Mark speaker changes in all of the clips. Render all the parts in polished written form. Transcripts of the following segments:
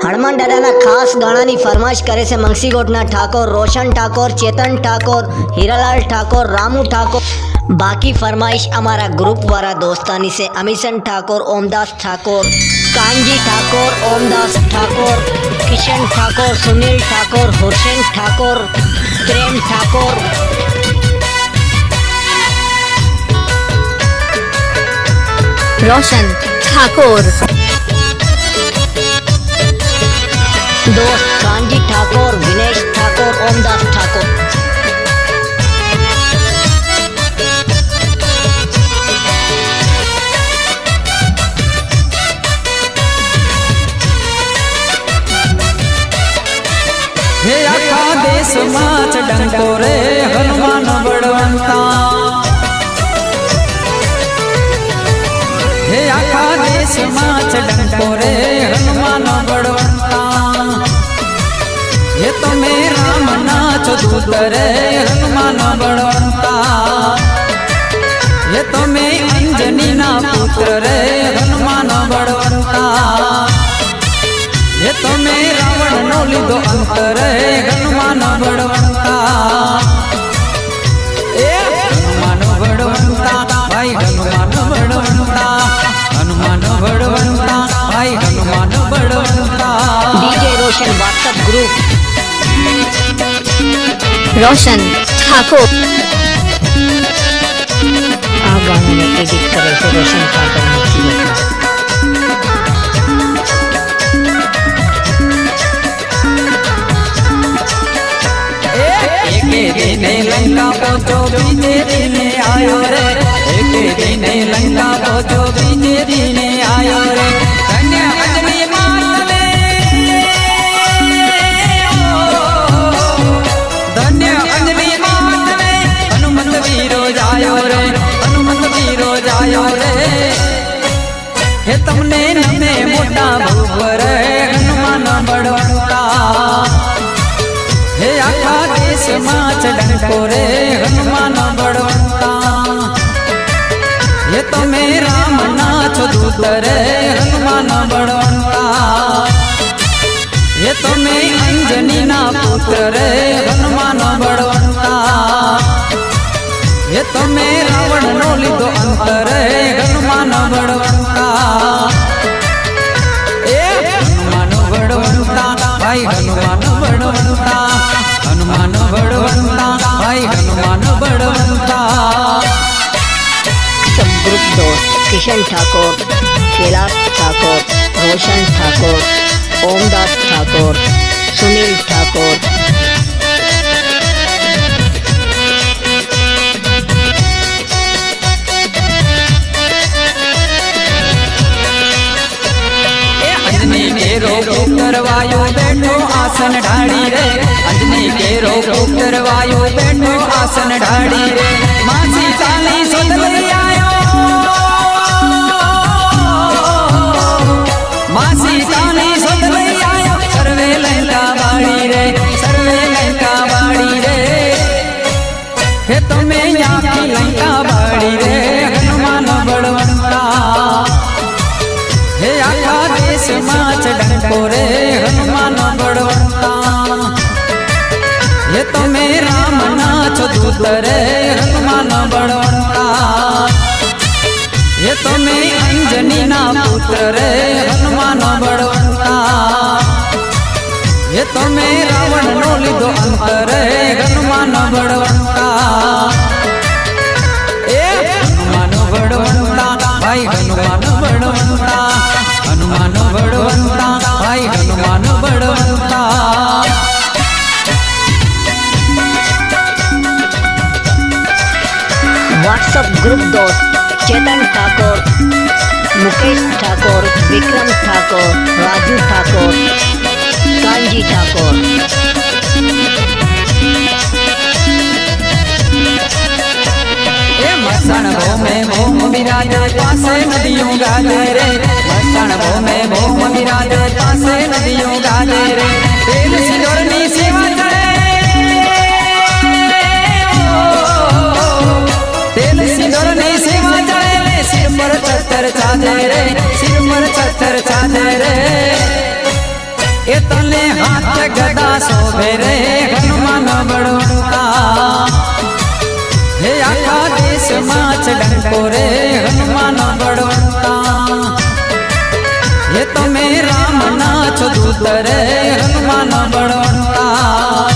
Speaker 1: हनुमान दादाना खास गाणानी फरमाइश करे से मंगसीगोटना ठाकोर रोशन ठाकोर, चेतन ठाकोर, हीरालाल ठाकोर, रामू ठाकोर। बाकी फरमाइश हमारा ग्रुप वाला दोस्तानी से अमीशन ठाकोर, ओमदास ठाकोर, कांजी ठाकोर, ओमदास ठाकोर, किशन ठाकोर, सुनील ठाकोर, हुसैन ठाकोर, प्रेम ठाकोर।
Speaker 2: रोशन ठाकोर,
Speaker 1: दोस्त कांजी ठाकोर, विनेश ठाकोर, ओमदास ठाकोर।
Speaker 3: हे आखा देश माच डंको रे हनुमान बड़वंता। हे आखा देश माच डंको रे हनुमान बड़वंता। ये तो मेरा नाच दूत रे हनुमान बड़वंता। ये तो मैं अंजनी ना पुत्र रे हनुमान बड़वंता। ये तो मैं रावण नो लीधो अंतर रे हनुमान बड़वंता। ए हनुमान बड़वंता भाई हनुमान बड़वंता, हनुमान बड़वंता भाई हनुमान बड़वंता।
Speaker 1: डीजे रोशन व्हाट्सएप ग्रुप।
Speaker 2: रोशन ठाकोर,
Speaker 1: आ गाना ने एडिट करे से रोशन ठाकोर मंगसीगोटना।
Speaker 3: एक दिन लंका पहुंचो बीजे दिन आयो रे। एक दिन लंका पहुंचो बीजे दिन आयो रे। धन्य अंजनी मात में, धन्य अंजनी मात में हनुमंत वीरो जायो रे, हनुमंत वीरो जायो रे। हे तुमने नमे मोटा भूवर हनुमान बड़वंता। हे आखा देश माच डंको रे हनुमान बड़वंता। ये तो मेरा नाच दूत रे हनुमान बड़वंता। ये तो मैं अंजनी ना पुत्र रे हनुमान बड़वंता। ये तो मैं रावण नो लीधो अंतर रे हनुमान बड़वंता। ए हनुमान बड़वंता भाई हनुमान बड़वंता, हनुमान बड़वंता भाई हनुमान बड़वंता।
Speaker 1: सब ग्रुप दोस्त किशन ठाकोर, कैलाश ठाकोर, रोशन ठाकोर, ओमदास ठाकोर, सुनील ठाकोर।
Speaker 3: अंजनी के रोग करवायो बैठो आसन ढाड़ी रे। अंजनी के रोग करवायो बैठो आसन ढाड़ी रे। मां सीता ने सुध ले आयो, मां सीता ने सुध ले आयो। सर्वे लंका बाड़ी रे, सर्वे लंका बाड़ी रे। हे तुम्हें यहाँ की लंका बाड़ी रे हनुमान बड़वंता। हे आखा देश माच डंको रे हनुमान बड़वंता। ये तो मेरा नाच दूत रे हनुमान बड़वंता। ये तो मैं अंजनी ना पुत्र रे हनुमान बड़वंता। ये तो मैं रावण नो लीधो अंतर रे हनुमान बड़वंता। ए हनुमान बड़वंता भाई हनुमान बड़वंता, हनुमान बड़वंता भाई हनुमान बड़वंता।
Speaker 1: व्हाट्सएप ग्रुप दोस्त चेतन ठाकोर, मुकेश ठाकोर, विक्रम ठाकोर, राजू ठाकोर, कांजी ठाकोर।
Speaker 3: मसन भो में भोम विराज पासे नदियों गाजे रे। मसन भो में भोम विराज पासे नदियों गाजे रे। तेल सिंदूरनी सेवा चढ़े, तेल सिंदूरनी सेवा चढ़े। सिर पर छतर छाजे रे, सिर पर छतर छाजे रे। માથે ગદા શોભે રે હનુમાન બળવંતા હે આખા દેશમાં છે ડંકો રે હનુમાન બળવંતા હે તમે રામના છો દૂત રે હનુમાન બળવંતા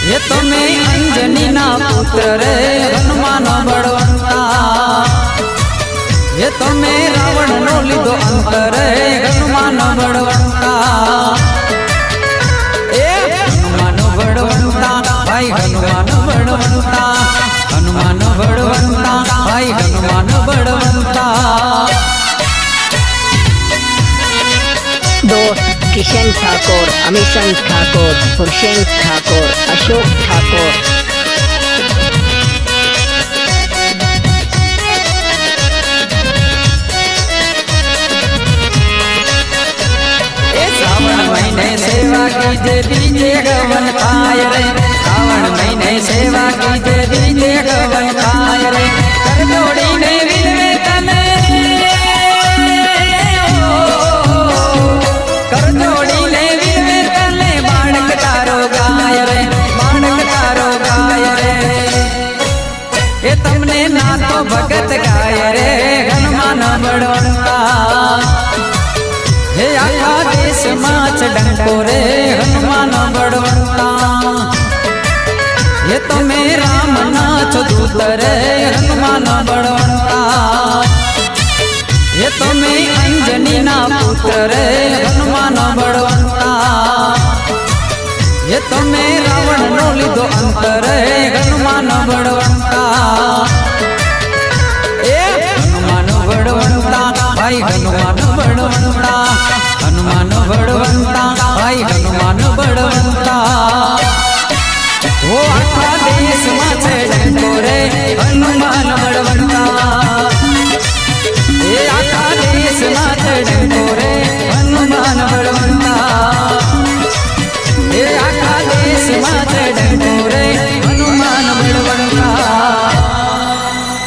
Speaker 3: હે તમે અંજનીના પુત્ર રે હનુમાન બળવંતા હે તમે રાવણનો લીધો અંત રે હનુમાન બળવંતા એ હનુમાન બળવંતા ભાઈ હનુમાન બળવંતા હનુમાન બળવંતા ભાઈ હનુમાન બળવંતા
Speaker 1: दोस्त किशन ठाकुर, अमीशन ठाकुर, हुसैन ठाकुर, अशोक ठाकुर।
Speaker 3: श्रावण महीने सेवा कीजे दीजे गवन खाय रे श्रावण महीने सेवा कीजे दीजे गवन खाय रे कर जोड़ी ने विलवे तने कर जोड़ी ने विलवे तने बाणक तारो गाय रे बाणक तारो गाय रे ए तमने ना तो भगत गाय रे हनुमान बड़वंता हे आखा देशમાં છે ડંકો રે હનુમાન બળવંતા હે તમે રામના છો દૂત રે હનુમાન બળવંતા હે તમે અંજનીના પુત્ર રે હનુમાન બળવંતા હે તમે રાવણનો લીધો અંત રે હનુમાન બળવંતા એ હનુમાન બળવંતા ભાઈ હનુમાન બળવંતા હનુમાન બળવંતા ભાઈ હનુમાન બળવંતા ઓ આખા દેશમાં છે ડંકો રે હનુમાન બળવંતા એ આખા દેશમાં છે ડંકો રે હનુમાન બળવંતા એ આખા દેશમાં છે ડંકો રે